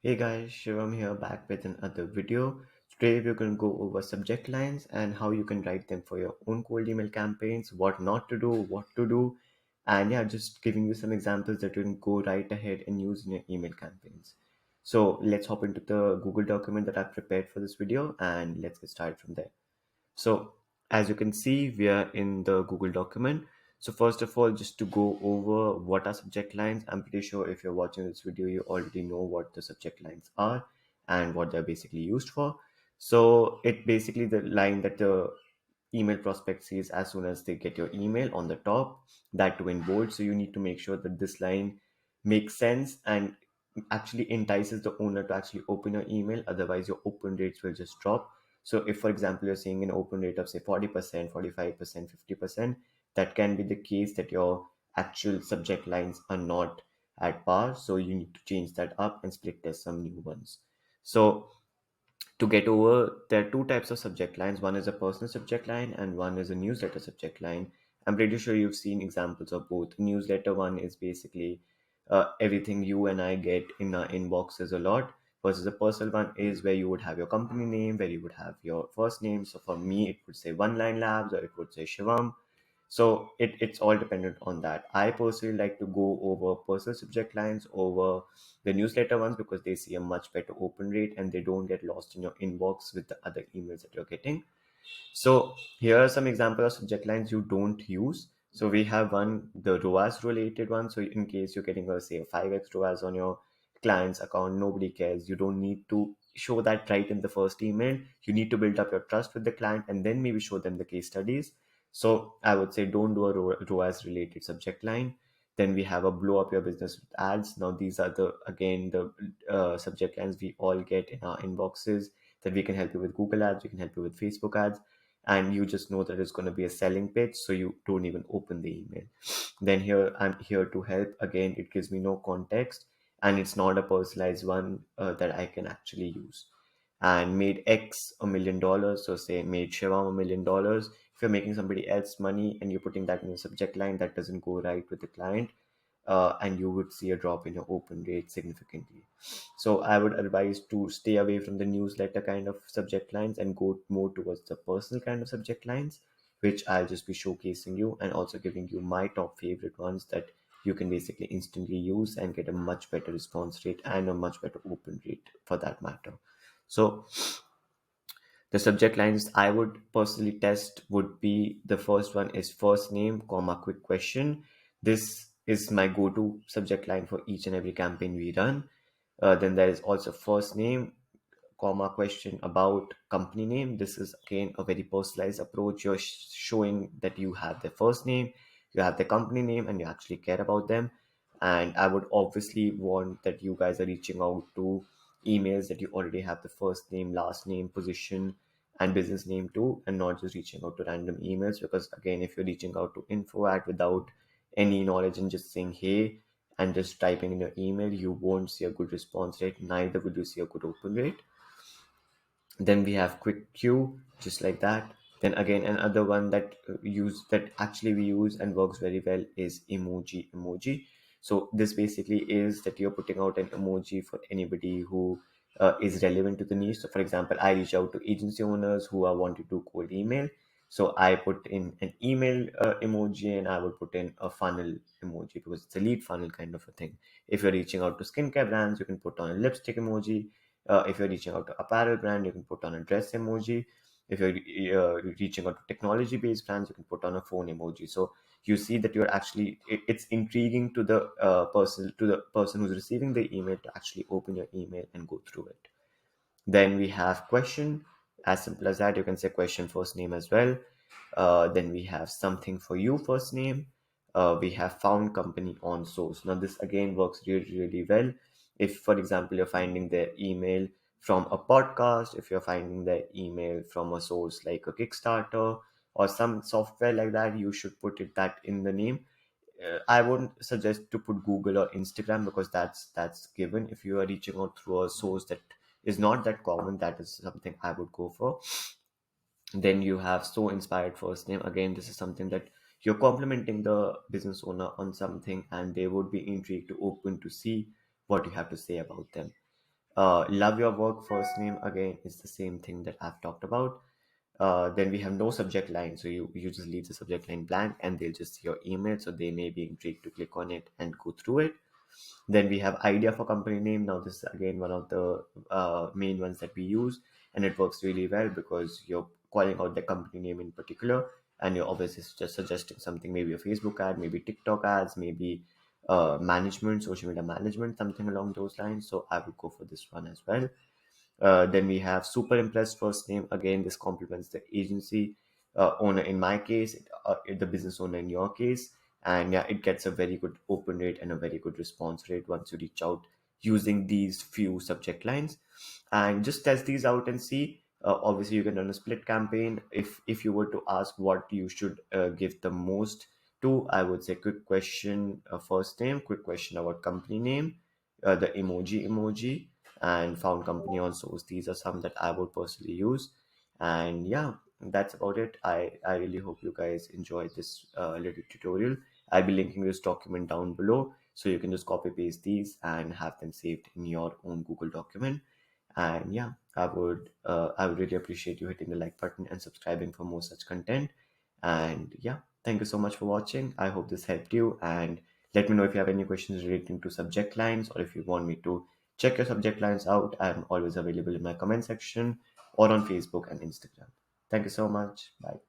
Hey guys, Shivam here back with another video. Today we're going to go over subject lines and how you can write them for your own cold email campaigns, what not to do, what to do, and yeah, just giving you some examples that you can go right ahead and use in your email campaigns. So let's hop into the Google document that I've prepared for this video and let's get started from there. So as you can see, we are in the Google document. So first of all, just to go over what are subject lines, I'm pretty sure if you're watching this video, you already know what the subject lines are and what they're basically used for. So it basically the line that the email prospect sees as soon as they get your email on the top, that too in bold. So you need to make sure that this line makes sense and actually entices the owner to actually open your email. Otherwise, your open rates will just drop. So if, for example, you're seeing an open rate of say 40%, 45%, 50%, that can be the case that your actual subject lines are not at par. So you need to change that up and split test some new ones. So to get over, there are two types of subject lines. One is a personal subject line and one is a newsletter subject line. I'm pretty sure you've seen examples of both. Newsletter one is basically everything you and I get in our inboxes a lot, versus a personal one is where you would have your company name, where you would have your first name. So for me, it would say One Line Labs or it would say Shivam. So it's all dependent on that. I personally like to go over personal subject lines over the newsletter ones because they see a much better open rate and they don't get lost in your inbox with the other emails that you're getting. So here are some examples of subject lines you don't use. So we have one, the ROAS related one. So in case you're getting a say a 5x ROAS on your client's account, nobody cares. You don't need to show that right in the first email. You need to build up your trust with the client and then maybe show them the case studies. So I would say don't do a ROAS related subject line. Then we have a blow up your business with ads. Now these are the again the subject lines we all get in our inboxes, that we can help you with Google ads, we can help you with Facebook ads, and you just know that it's going to be a selling pitch, so you don't even open the email. Then here, I'm here to help. Again, it gives me no context and it's not a personalized one that I can actually use. And made X $1 million, so say made Shivam $1 million. If you're making somebody else money and you're putting that in the subject line, that doesn't go right with the client, and you would see a drop in your open rate significantly. So I would advise to stay away from the newsletter kind of subject lines and go more towards the personal kind of subject lines, which I'll just be showcasing you and also giving you my top favorite ones that you can basically instantly use and get a much better response rate and a much better open rate for that matter. So the subject lines I would personally test would be, the first one is first name, comma, quick question. This is my go-to subject line for each and every campaign we run. Then there is also first name, comma, question about company name. This is again a very personalized approach. You're showing that you have their first name, you have their company name, and you actually care about them. And I would obviously want that you guys are reaching out to emails that you already have the first name, last name, position, and business name too, and not just reaching out to random emails. Because again, if you're reaching out to info at without any knowledge and just saying hey and just typing in your email, you won't see a good response rate, neither will you see a good open rate. Then we have quick queue, just like that. Then again, another one that use that actually we use and works very well is emoji. So this basically is that you're putting out an emoji for anybody who is relevant to the niche. So for example, I reach out to agency owners who are wanting to cold email. So I put in an email emoji and I would put in a funnel emoji because it's a lead funnel kind of a thing. If you're reaching out to skincare brands, you can put on a lipstick emoji. If you're reaching out to apparel brand, you can put on a dress emoji. If you're reaching out to technology based brands, you can put on a phone emoji. So you see that you're actually it's intriguing to the person who's receiving the email to actually open your email and go through it. Then we have question, as simple as that. You can say question first name as well. Then we have something for you first name. We have found company on source. Now this again works really well. If, for example, you're finding their email from a podcast, if you're finding their email from a source like a Kickstarter or some software like that, you should put it that in the name. I wouldn't suggest to put Google or Instagram because that's given. If you are reaching out through a source that is not that common, that is something I would go for. Then you have so inspired first name. Again, this is something that you're complimenting the business owner on something, and they would be intrigued to open to see what you have to say about them. Love your work first name, again, is the same thing that I've talked about. Then we have no subject line, so you just leave the subject line blank and they'll just see your email, so they may be intrigued to click on it and go through it. Then we have idea for company name. Now this is again one of the main ones that we use, and it works really well because you're calling out the company name in particular, and you're obviously just suggesting something, maybe a Facebook ad, maybe TikTok ads, maybe management, social media management, something along those lines. So I would go for this one as well. Then we have super impressed first name. Again, this complements the agency owner in my case, the business owner in your case. And yeah, it gets a very good open rate and a very good response rate once you reach out using these few subject lines. And just test these out and see. Obviously, you can run a split campaign. If you were to ask what you should give the most to, I would say quick question, first name, quick question about company name, the emoji, and found company on source. These are some that I would personally use. And yeah, that's about it. I really hope you guys enjoyed this little tutorial. I'll be linking this document down below, so you can just copy paste these and have them saved in your own Google document. And yeah, I would really appreciate you hitting the like button and subscribing for more such content. And yeah, thank you so much for watching. I hope this helped you, and let me know if you have any questions relating to subject lines, or if you want me to check your subject lines out. I'm always available in my comment section or on Facebook and Instagram. Thank you so much. Bye.